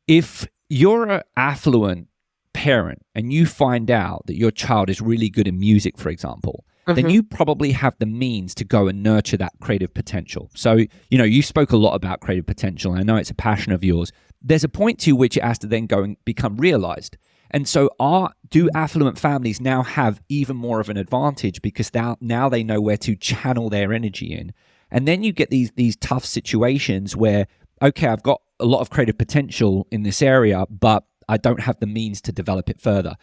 If you're an affluent parent and you find out that your child is really good in music, for example, then you probably have the means to go and nurture that creative potential. So, you spoke a lot about creative potential, and I know it's a passion of yours. There's a point to which it has to then go and become realized. And so do affluent families now have even more of an advantage because now they know where to channel their energy in? And then you get these tough situations where, okay, I've got a lot of creative potential in this area, but I don't have the means to develop it further.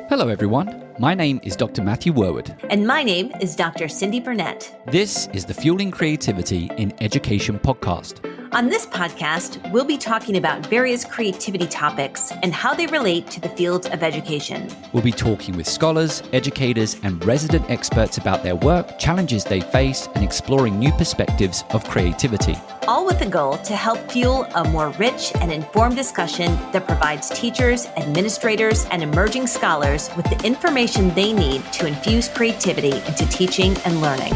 Hello, everyone. My name is Dr. Matthew Worwood. And my name is Dr. Cyndi Burnett. This is the Fueling Creativity in Education podcast. On this podcast, we'll be talking about various creativity topics and how they relate to the field of education. We'll be talking with scholars, educators, and resident experts about their work, challenges they face, and exploring new perspectives of creativity. All with the goal to help fuel a more rich and informed discussion that provides teachers, administrators, and emerging scholars with the information they need to infuse creativity into teaching and learning.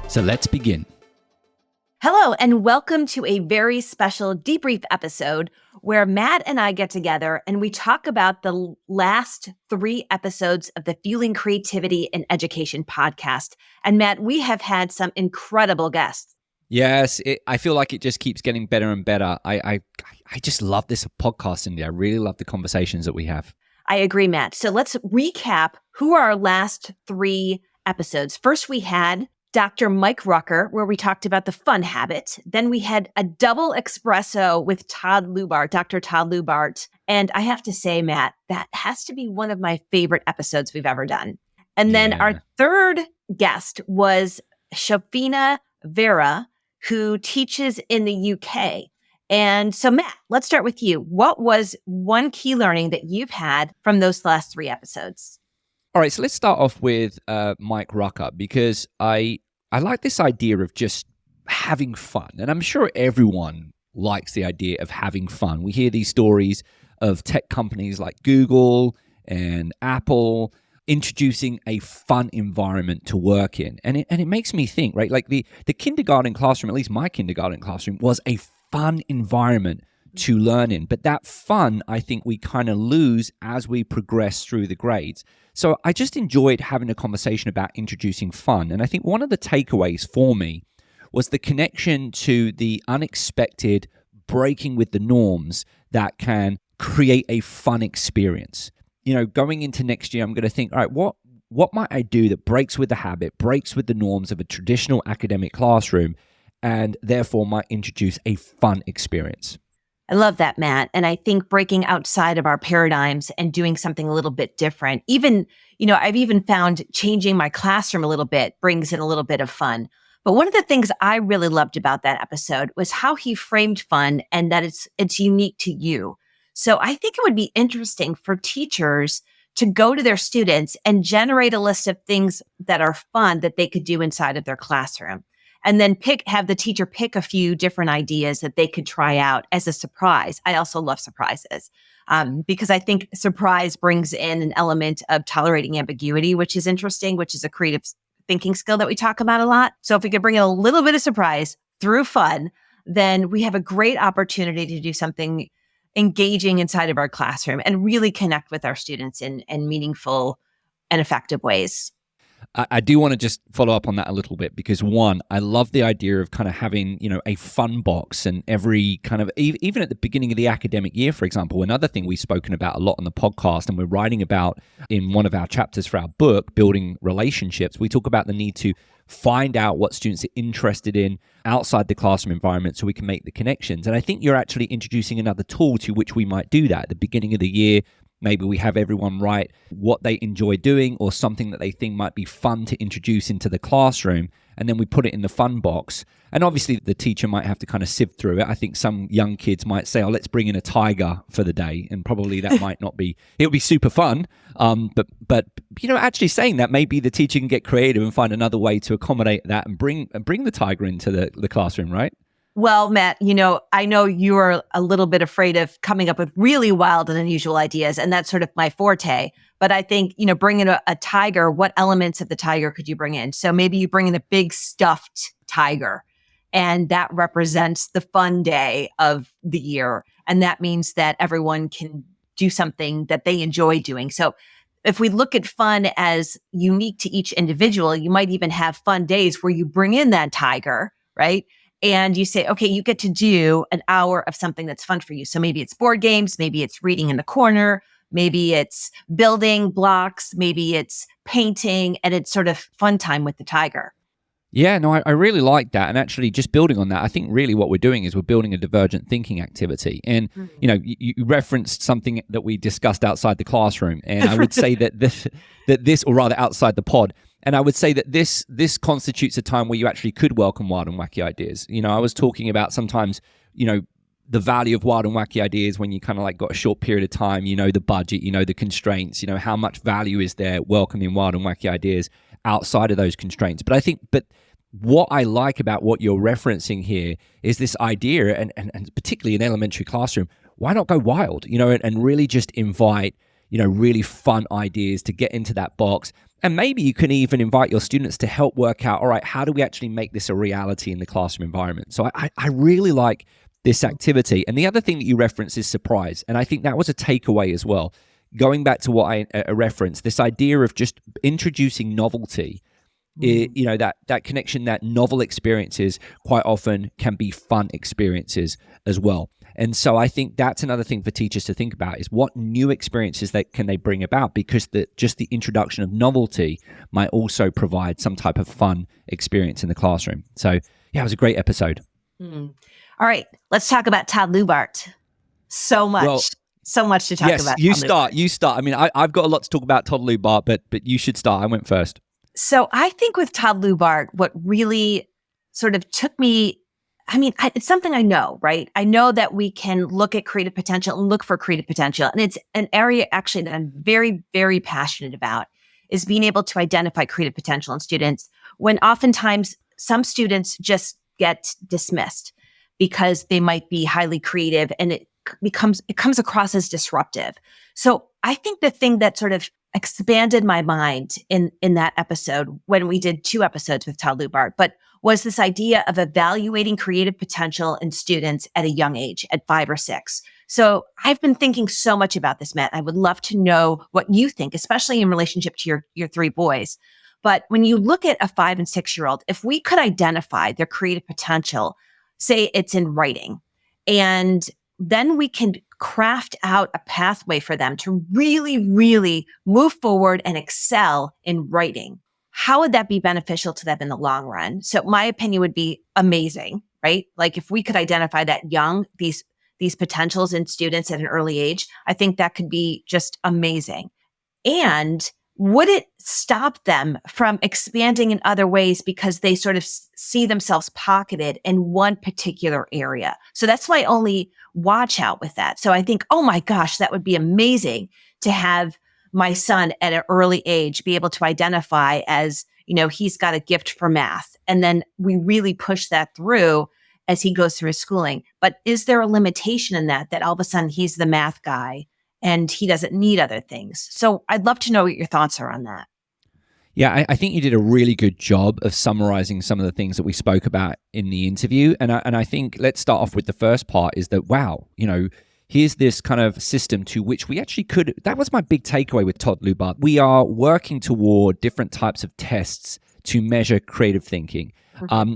So let's begin. Hello, and welcome to a very special debrief episode where Matt and I get together and we talk about the last 3 episodes of the Fueling Creativity in Education podcast. And Matt, we have had some incredible guests. Yes, I feel like it just keeps getting better and better. I just love this podcast, Cindy. I really love the conversations that we have. I agree, Matt. So let's recap who are our last 3 episodes. First, we had Dr. Mike Rucker, where we talked about the fun habit. Then we had a double espresso with Todd Lubart, Dr. Todd Lubart. And I have to say, Matt, that has to be one of my favorite episodes we've ever done. And then our third guest was Shafina Vohra, who teaches in the UK. And so, Matt, let's start with you. What was one key learning that you've had from those last 3 episodes? All right, so let's start off with Mike Rucker, because I like this idea of just having fun. And I'm sure everyone likes the idea of having fun. We hear these stories of tech companies like Google and Apple introducing a fun environment to work in. And it makes me think, right? Like the kindergarten classroom, at least my kindergarten classroom, was a fun environment to learn in. But that fun, I think we kind of lose as we progress through the grades. So I just enjoyed having a conversation about introducing fun. And I think one of the takeaways for me was the connection to the unexpected, breaking with the norms that can create a fun experience. Going into next year, I'm going to think, all right, what might I do that breaks with the habit, breaks with the norms of a traditional academic classroom, and therefore might introduce a fun experience? I love that, Matt. And I think breaking outside of our paradigms and doing something a little bit different, even, I've even found changing my classroom a little bit brings in a little bit of fun. But one of the things I really loved about that episode was how he framed fun and that it's unique to you. So I think it would be interesting for teachers to go to their students and generate a list of things that are fun that they could do inside of their classroom. And then have the teacher pick a few different ideas that they could try out as a surprise. I also love surprises because I think surprise brings in an element of tolerating ambiguity, which is interesting, which is a creative thinking skill that we talk about a lot. So if we could bring in a little bit of surprise through fun, then we have a great opportunity to do something engaging inside of our classroom and really connect with our students in meaningful and effective ways. I do want to just follow up on that a little bit because, one, I love the idea of kind of having, a fun box and every kind of, even at the beginning of the academic year, for example. Another thing we've spoken about a lot on the podcast and we're writing about in one of our chapters for our book, Building Relationships, we talk about the need to find out what students are interested in outside the classroom environment so we can make the connections. And I think you're actually introducing another tool to which we might do that at the beginning of the year. Maybe we have everyone write what they enjoy doing or something that they think might be fun to introduce into the classroom, and then we put it in the fun box. And obviously the teacher might have to kind of sift through it. I think some young kids might say, let's bring in a tiger for the day. And probably that might not be, it'll be super fun. But actually saying that, maybe the teacher can get creative and find another way to accommodate that and bring the tiger into the classroom, right? Well, Matt, I know you're a little bit afraid of coming up with really wild and unusual ideas, and that's sort of my forte. But I think, bring in a tiger, what elements of the tiger could you bring in? So maybe you bring in a big stuffed tiger, and that represents the fun day of the year. And that means that everyone can do something that they enjoy doing. So if we look at fun as unique to each individual, you might even have fun days where you bring in that tiger, right? And you say, okay, you get to do an hour of something that's fun for you. So maybe it's board games, maybe it's reading in the corner, maybe it's building blocks, maybe it's painting, and it's sort of fun time with the tiger. Yeah, no, I really like that. And actually, just building on that, I think really what we're doing is we're building a divergent thinking activity. And, you know, you referenced something that we discussed outside the classroom. And I would say that this, or rather outside the pod, and I would say that this constitutes a time where you actually could welcome wild and wacky ideas. You know, I was talking about sometimes, you know, the value of wild and wacky ideas when you kind of like got a short period of time, you know, the budget, you know, the constraints, you know, how much value is there welcoming wild and wacky ideas outside of those constraints. But I think, what I like about what you're referencing here is this idea, and particularly in elementary classroom, why not go wild, you know, and really just invite, you know, really fun ideas to get into that box. And maybe you can even invite your students to help work out, all right, how do we actually make this a reality in the classroom environment? So I really like this activity. And the other thing that you reference is surprise. And I think that was a takeaway as well. Going back to what I referenced, this idea of just introducing novelty, you know, that connection, that novel experiences quite often can be fun experiences as well. And so I think that's another thing for teachers to think about, is what new experiences can they bring about, because just the introduction of novelty might also provide some type of fun experience in the classroom. So yeah, it was a great episode. All right, let's talk about Todd Lubart. So much to talk about. Yes, you start. I mean, I've got a lot to talk about Todd Lubart, but you should start. I went first. So I think with Todd Lubart, what really sort of took me, I mean, it's something I know, right? I know that we can look at creative potential and look for creative potential. And it's an area actually that I'm very, very passionate about, is being able to identify creative potential in students, when oftentimes some students just get dismissed because they might be highly creative and it comes across as disruptive. So I think the thing that sort of expanded my mind in that episode, when we did 2 episodes with Todd Lubart, but was this idea of evaluating creative potential in students at a young age, at 5 or 6. So I've been thinking so much about this, Matt. I would love to know what you think, especially in relationship to your 3 boys. But when you look at a 5 and 6-year-old, if we could identify their creative potential, say it's in writing, and then we can craft out a pathway for them to really, really move forward and excel in writing, how would that be beneficial to them in the long run? So my opinion would be amazing, right? Like if we could identify that young, these potentials in students at an early age, I think that could be just amazing. And would it stop them from expanding in other ways because they sort of see themselves pocketed in one particular area? So that's why I only watch out with that. So I think, oh my gosh, that would be amazing to have my son at an early age be able to identify as, you know, he's got a gift for math. And then we really push that through as he goes through his schooling. But is there a limitation in that all of a sudden he's the math guy and he doesn't need other things? So I'd love to know what your thoughts are on that. Yeah, I think you did a really good job of summarizing some of the things that we spoke about in the interview. And I think let's start off with the first part, is that, wow, you know, here's this kind of system to which we actually could, that was my big takeaway with Todd Lubart. We are working toward different types of tests to measure creative thinking.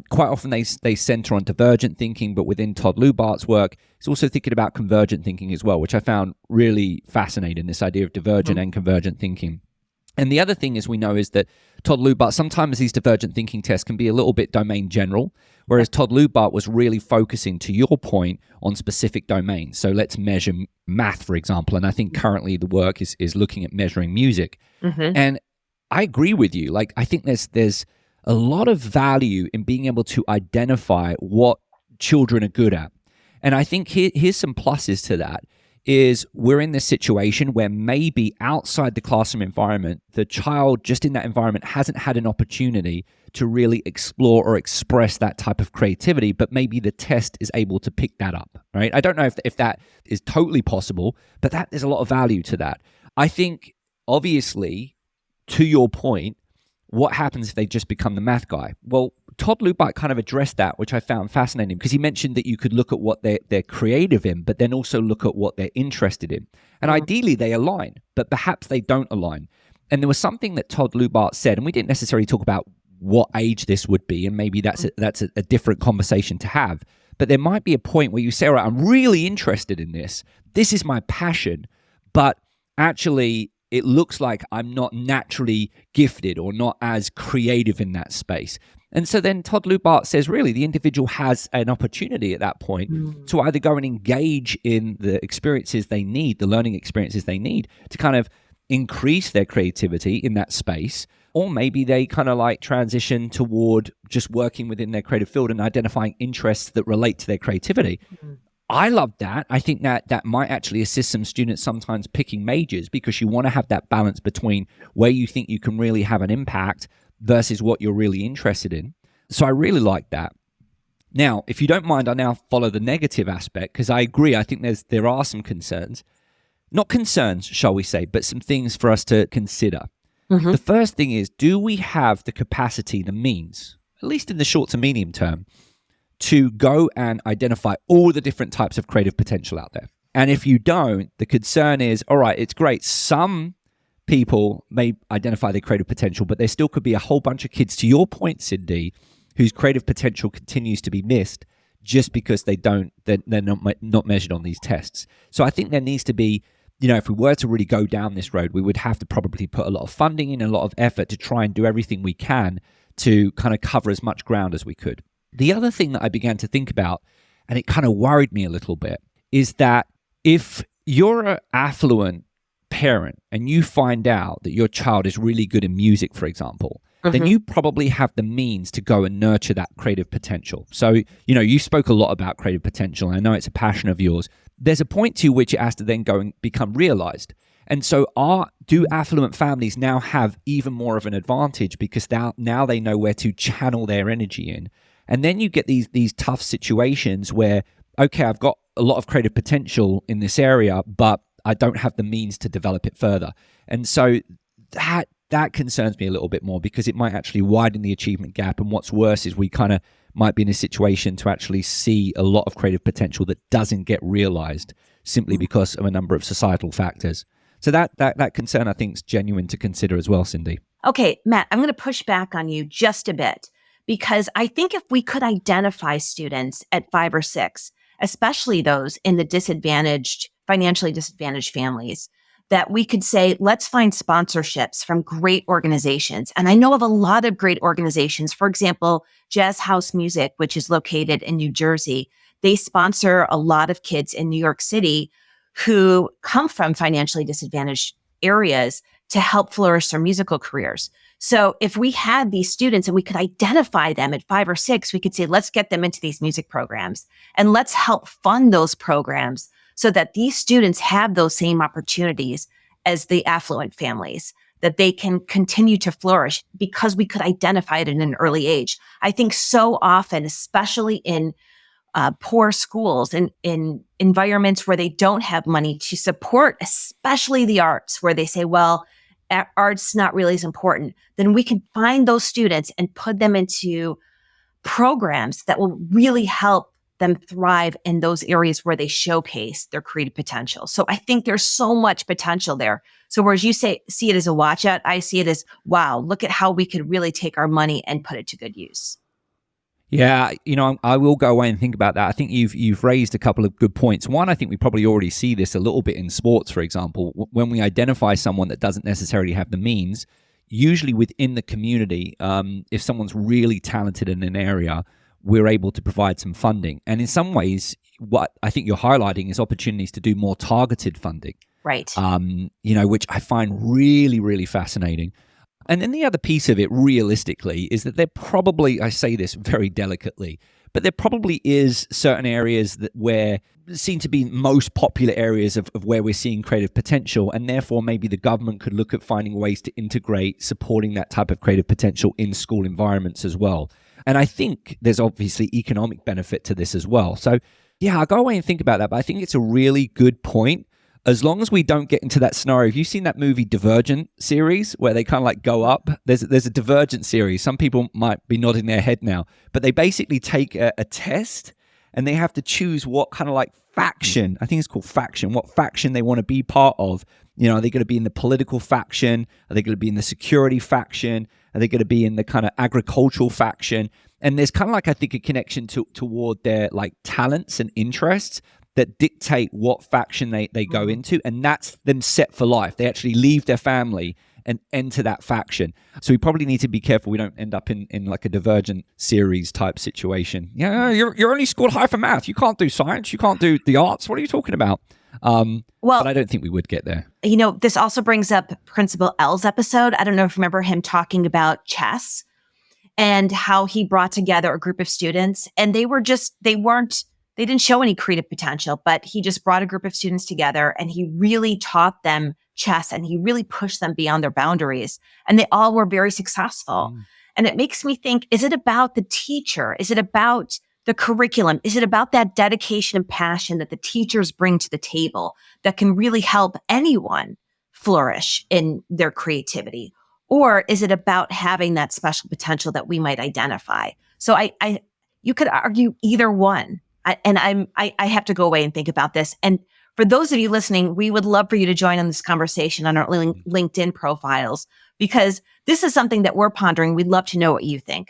Quite often they center on divergent thinking, but within Todd Lubart's work, he's also thinking about convergent thinking as well, which I found really fascinating, this idea of divergent and convergent thinking. And the other thing is we know is that Todd Lubart, sometimes these divergent thinking tests can be a little bit domain general, whereas Todd Lubart was really focusing, to your point, on specific domains. So let's measure math, for example. And I think currently the work is looking at measuring music. And I agree with you. Like, I think there's a lot of value in being able to identify what children are good at. And I think here's some pluses to that. Is we're in this situation where maybe outside the classroom environment, the child just in that environment hasn't had an opportunity to really explore or express that type of creativity, but maybe the test is able to pick that up, right? I don't know if that is totally possible, but there's a lot of value to that. I think, obviously, to your point, what happens if they just become the math guy? Well, Todd Lubart kind of addressed that, which I found fascinating, because he mentioned that you could look at what they're creative in, but then also look at what they're interested in. And ideally they align, but perhaps they don't align. And there was something that Todd Lubart said, and we didn't necessarily talk about what age this would be, and maybe that's a different conversation to have. But there might be a point where you say, all right, I'm really interested in this. This is my passion, but actually it looks like I'm not naturally gifted or not as creative in that space. And so then Todd Lubart says, really, the individual has an opportunity at that point to either go and engage in the experiences they need, the learning experiences they need to kind of increase their creativity in that space, or maybe they kind of like transition toward just working within their creative field and identifying interests that relate to their creativity. I love that. I think that might actually assist some students sometimes picking majors, because you want to have that balance between where you think you can really have an impact versus what you're really interested in. So I really like that. Now, if you don't mind, I now follow the negative aspect, because I agree. I think there are some concerns. Not concerns, shall we say, but some things for us to consider. The first thing is, do we have the capacity, the means, at least in the short to medium term, to go and identify all the different types of creative potential out there? And if you don't, the concern is, all right, it's great. Some people may identify their creative potential, but there still could be a whole bunch of kids, to your point, Cyndi, whose creative potential continues to be missed just because they're not measured on these tests. So I think there needs to be, if we were to really go down this road, we would have to probably put a lot of funding in, a lot of effort to try and do everything we can to kind of cover as much ground as we could. The other thing that I began to think about, and it kind of worried me a little bit, is that if you're an affluent parent and you find out that your child is really good in music, for example, then you probably have the means to go and nurture that creative potential. So, you spoke a lot about creative potential, and I know it's a passion of yours. There's a point to which it has to then go and become realized. And so do affluent families now have even more of an advantage, because now they know where to channel their energy in? And then you get these tough situations where, okay, I've got a lot of creative potential in this area, but I don't have the means to develop it further. And so that concerns me a little bit more, because it might actually widen the achievement gap. And what's worse is we kind of might be in a situation to actually see a lot of creative potential that doesn't get realized simply because of a number of societal factors. So that concern, I think, is genuine to consider as well, Cyndi. Okay, Matt, I'm going to push back on you just a bit, because I think if we could identify students at 5 or 6, especially those in the financially disadvantaged families, that we could say, let's find sponsorships from great organizations. And I know of a lot of great organizations. For example, Jazz House Music, which is located in New Jersey, they sponsor a lot of kids in New York City who come from financially disadvantaged areas to help flourish their musical careers. So if we had these students and we could identify them at 5 or 6, we could say, let's get them into these music programs and let's help fund those programs so that these students have those same opportunities as the affluent families, that they can continue to flourish because we could identify it in an early age. I think so often, especially in poor schools and in environments where they don't have money to support, especially the arts, where they say, well, art's not really as important, then we can find those students and put them into programs that will really help them thrive in those areas where they showcase their creative potential. So I think there's so much potential there. So whereas you see it as a watch out, I see it as, wow, look at how we could really take our money and put it to good use. Yeah, I will go away and think about that. I think you've raised a couple of good points. One, I think we probably already see this a little bit in sports, for example. When we identify someone that doesn't necessarily have the means, usually within the community, if someone's really talented in an area, we're able to provide some funding. And in some ways, what I think you're highlighting is opportunities to do more targeted funding. Right. Which I find really, really fascinating. And then the other piece of it, realistically, is that there probably, I say this very delicately, but there probably is certain areas where seem to be most popular areas of where we're seeing creative potential, and therefore maybe the government could look at finding ways to integrate supporting that type of creative potential in school environments as well. And I think there's obviously economic benefit to this as well. So yeah, I'll go away and think about that, but I think it's a really good point. as long as we don't get into that scenario. Have you seen that movie Divergent series where they kind of like go up? There's a Divergent series. Some people might be nodding their head now, but they basically take a test and they have to choose what kind of like faction, I think it's called faction, what faction they want to be part of. You know, are they going to be in the political faction? Are they going to be in the security faction? Are they going to be in the kind of agricultural faction? And there's kind of like, I think, a connection toward their like talents and interests that dictate what faction they go into. And that's them set for life. They actually leave their family and enter that faction. So we probably need to be careful we don't end up in like a Divergent series type situation. Yeah, you're only scored high for math. You can't do science. You can't do the arts. What are you talking about? But I don't think we would get there. You know, this also brings up Principal L's episode. I don't know if you remember him talking about chess and how he brought together a group of students, and they didn't show any creative potential, but he just brought a group of students together and he really taught them chess and he really pushed them beyond their boundaries, and they all were very successful. And it makes me think, is it about the teacher? Is it about the curriculum? Is it about that dedication and passion that the teachers bring to the table that can really help anyone flourish in their creativity? Or is it about having that special potential that we might identify? So you could argue either one. I have to go away and think about this. And for those of you listening, we would love for you to join in this conversation on our LinkedIn profiles, because this is something that we're pondering. We'd love to know what you think.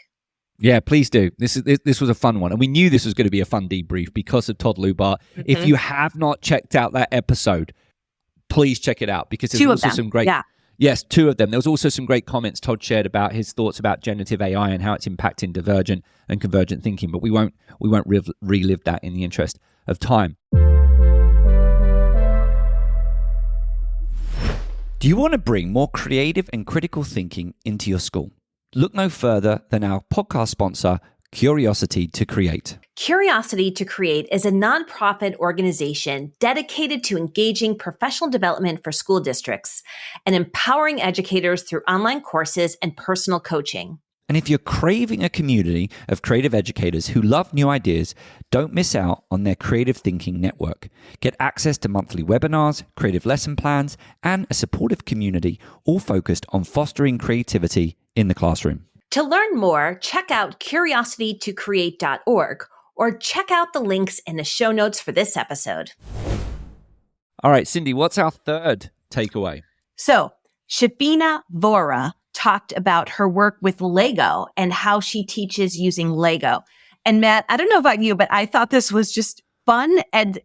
Yeah, please do. This was a fun one. And we knew this was going to be a fun debrief because of Todd Lubart. If you have not checked out that episode, please check it out, because there's also some great... Yeah. Yes, 2 of them. There was also some great comments Todd shared about his thoughts about generative AI and how it's impacting divergent and convergent thinking. But we won't relive that in the interest of time. Do you want to bring more creative and critical thinking into your school? Look no further than our podcast sponsor, Curiosity to Create. Curiosity to Create is a nonprofit organization dedicated to engaging professional development for school districts and empowering educators through online courses and personal coaching. And if you're craving a community of creative educators who love new ideas, don't miss out on their Creative Thinking Network. Get access to monthly webinars, creative lesson plans, and a supportive community, all focused on fostering creativity in the classroom. To learn more, check out curiositytocreate.org or check out the links in the show notes for this episode. All right, Cyndi, what's our third takeaway? So, Shafina Vohra talked about her work with Lego and how she teaches using Lego. And Matt, I don't know about you, but I thought this was just fun and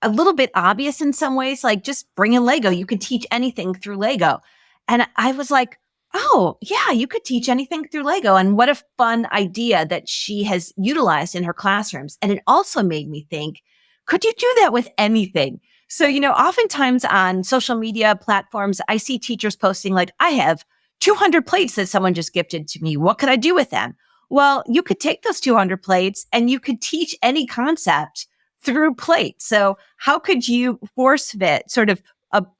a little bit obvious in some ways, like just bring in Lego. You can teach anything through Lego. And I was like, oh, yeah, you could teach anything through Lego. And what a fun idea that she has utilized in her classrooms. And it also made me think, could you do that with anything? So, you know, oftentimes on social media platforms, I see teachers posting like, I have 200 plates that someone just gifted to me. What could I do with them? Well, you could take those 200 plates and you could teach any concept through plates. So how could you force fit sort of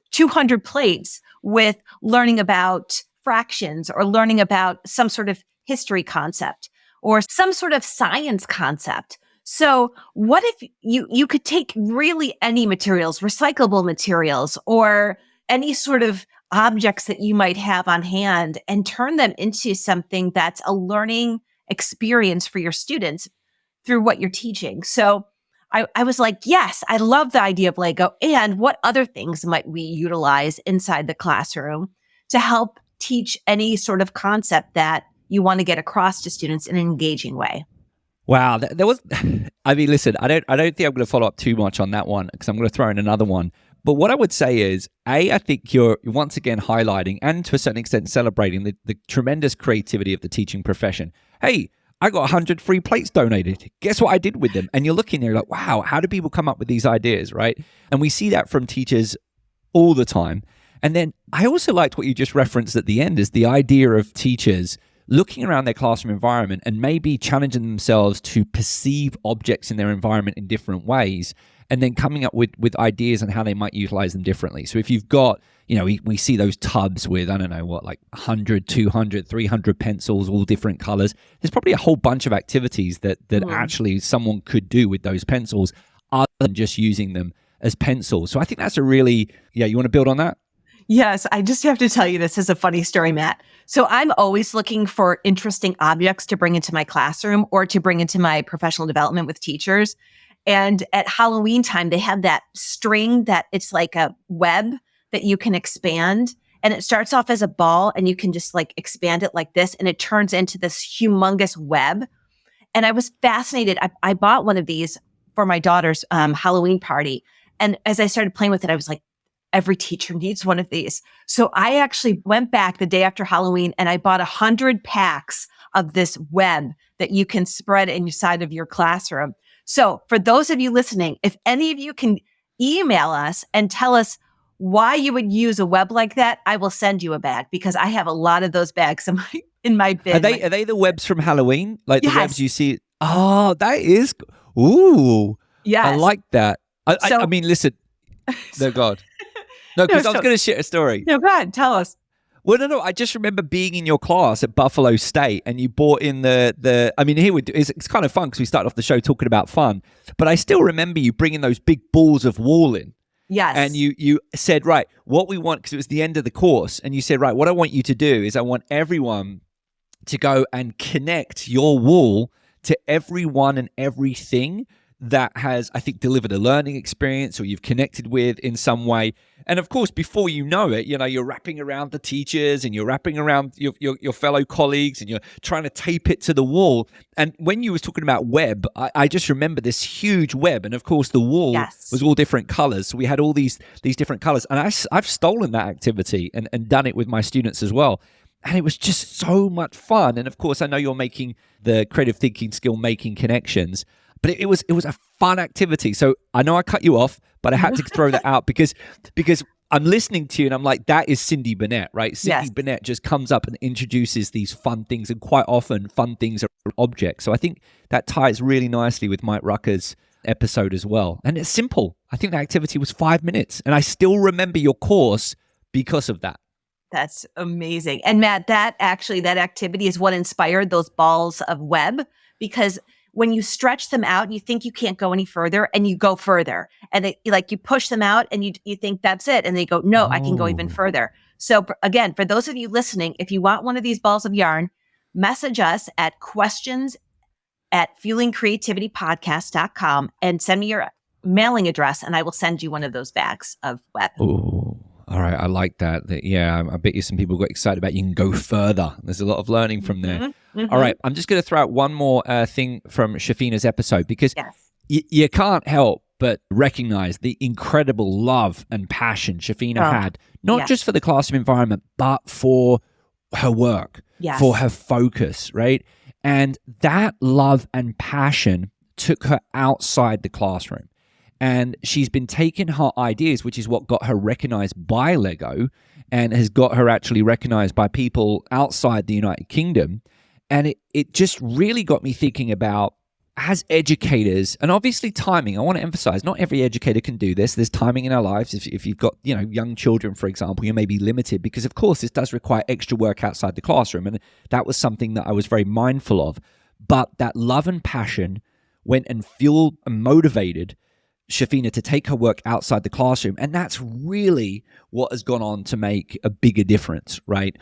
200 plates with learning about fractions or learning about some sort of history concept or some sort of science concept? So what if you could take really any materials, recyclable materials, or any sort of objects that you might have on hand and turn them into something that's a learning experience for your students through what you're teaching? So I was like, yes, I love the idea of Lego. And what other things might we utilize inside the classroom to help teach any sort of concept that you want to get across to students in an engaging way? Wow, there was. I mean, listen, I don't think I'm going to follow up too much on that one because I'm going to throw in another one. But what I would say is, I think you're once again highlighting and to a certain extent celebrating the tremendous creativity of the teaching profession. Hey, I got 100 free plates donated. Guess what I did with them? And you're looking there like, wow, how do people come up with these ideas, right? And we see that from teachers all the time. And then I also liked what you just referenced at the end, is the idea of teachers looking around their classroom environment and maybe challenging themselves to perceive objects in their environment in different ways, and then coming up with ideas on how they might utilize them differently. So if you've got, you know, we see those tubs with, I don't know what, like 100, 200, 300 pencils, all different colors. There's probably a whole bunch of activities that actually someone could do with those pencils other than just using them as pencils. So I think that's a really, you want to build on that? Yes, I just have to tell you, this is a funny story, Matt. So I'm always looking for interesting objects to bring into my classroom or to bring into my professional development with teachers. And at Halloween time, they have that string that it's like a web that you can expand. And it starts off as a ball and you can just like expand it like this. And it turns into this humongous web. And I was fascinated. I bought one of these for my daughter's Halloween party. And as I started playing with it, I was like, every teacher needs one of these. So I actually went back the day after Halloween and I bought 100 packs of this web that you can spread inside of your classroom. So for those of you listening, if any of you can email us and tell us why you would use a web like that, I will send you a bag because I have a lot of those bags in my bin. Are they the webs from Halloween? Like Yes. the webs you see? Oh, that is, ooh. Yes. I like that. I mean, listen, no, God. No, because I was going to share a story. No, go ahead. Tell us. Well, no. I just remember being in your class at Buffalo State, and you brought in the. I mean, here it's kind of fun because we started off the show talking about fun, but I still remember you bringing those big balls of wool in. Yes. And you said, right, what we want, because it was the end of the course, and you said, right, what I want you to do is I want everyone to go and connect your wool to everyone and everything that has, I think, delivered a learning experience or you've connected with in some way. And of course, before you know it, you're wrapping around the teachers and you're wrapping around your fellow colleagues and you're trying to tape it to the wall. And when you was talking about web, I just remember this huge web. And of course, the wool was all different colors. So we had all these different colors. And I've stolen that activity and done it with my students as well. And it was just so much fun. And of course, I know you're making the creative thinking skill, making connections. But it was a fun activity. So I know I cut you off, but I had to throw that out because I'm listening to you and I'm like, that is Cyndi Burnett, right? Cyndi Burnett just comes up and introduces these fun things, and quite often fun things are objects. So I think that ties really nicely with Mike Rucker's episode as well. And it's simple. I think the activity was 5 minutes, and I still remember your course because of that. That's amazing. And Matt, that activity is what inspired those balls of web, because when you stretch them out, you think you can't go any further, and you go further. And you push them out and you think that's it. And they go, no, I can go even further. So again, for those of you listening, if you want one of these balls of yarn, message us at questions@fuelingcreativitypodcast.com and send me your mailing address, and I will send you one of those bags of web. Oh, all right. I like that. Yeah, I bet you some people got excited about you can go further. There's a lot of learning from there. Mm-hmm. All right. I'm just going to throw out one more thing from Shafina's episode, because you can't help but recognize the incredible love and passion Shafina had, not just for the classroom environment, but for her work, for her focus, right? And that love and passion took her outside the classroom. And she's been taking her ideas, which is what got her recognized by Lego and has got her actually recognized by people outside the United Kingdom. And it just really got me thinking about, as educators, and obviously timing, I want to emphasize, not every educator can do this. There's timing in our lives. If you've got, young children, for example, you may be limited because, of course, this does require extra work outside the classroom. And that was something that I was very mindful of. But that love and passion went and fueled and motivated Shafina to take her work outside the classroom. And that's really what has gone on to make a bigger difference, right?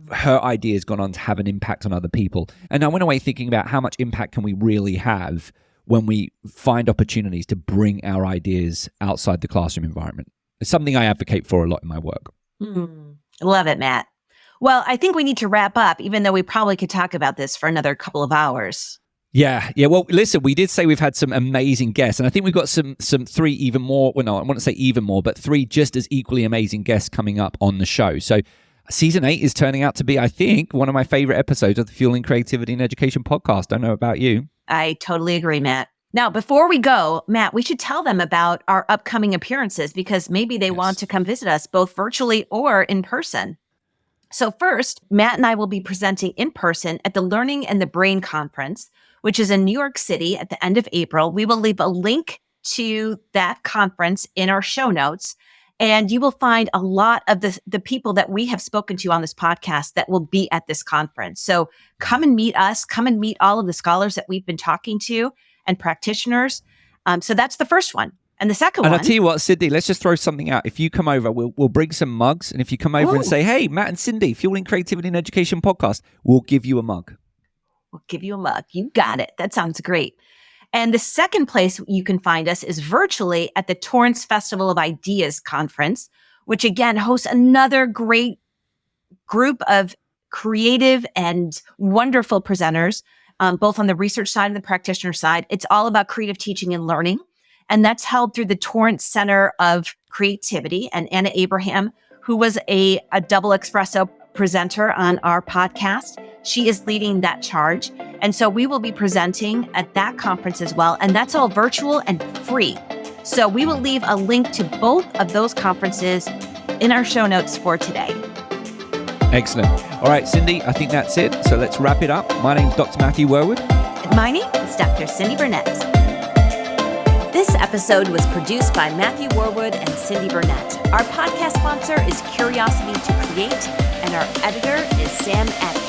Her idea has gone on to have an impact on other people. And I went away thinking about how much impact can we really have when we find opportunities to bring our ideas outside the classroom environment. It's something I advocate for a lot in my work. Love it, Matt. Well, I think we need to wrap up, even though we probably could talk about this for another couple of hours. Yeah. Well, listen, we did say we've had some amazing guests, and I think we've got some three even more. Well, no, I wouldn't say even more, but three just as equally amazing guests coming up on the show. So season 8 is turning out to be, I think, one of my favorite episodes of the Fueling Creativity and Education podcast. I don't know about you. I totally agree, Matt. Now, before we go, Matt, we should tell them about our upcoming appearances, because maybe they want to come visit us both virtually or in person. So first, Matt and I will be presenting in person at the Learning and the Brain Conference, which is in New York City at the end of April. We will leave a link to that conference in our show notes, and you will find a lot of the people that we have spoken to on this podcast that will be at this conference. So come and meet us, come and meet all of the scholars that we've been talking to and practitioners. So that's the first one. And the second And one. I'll tell you what, Cyndi, let's just throw something out. If you come over, we'll bring some mugs. And if you come over and say, hey, Matt and Cyndi, Fueling Creativity and Education podcast, we'll give you a mug. We'll give you a mug. You got it. That sounds great. And the second place you can find us is virtually at the Torrance Festival of Ideas Conference, which again hosts another great group of creative and wonderful presenters, both on the research side and the practitioner side. It's all about creative teaching and learning. And that's held through the Torrance Center of Creativity. And Anna Abraham, who was a double espresso presenter on our podcast, she is leading that charge. And so we will be presenting at that conference as well. And that's all virtual and free. So we will leave a link to both of those conferences in our show notes for today. Excellent. All right, Cyndi, I think that's it. So let's wrap it up. My name's Dr. Matthew Worwood. And my name is Dr. Cyndi Burnett. This episode was produced by Matthew Worwood and Cyndi Burnett. Our podcast sponsor is Curiosity to Create, and our editor is Sam Adams.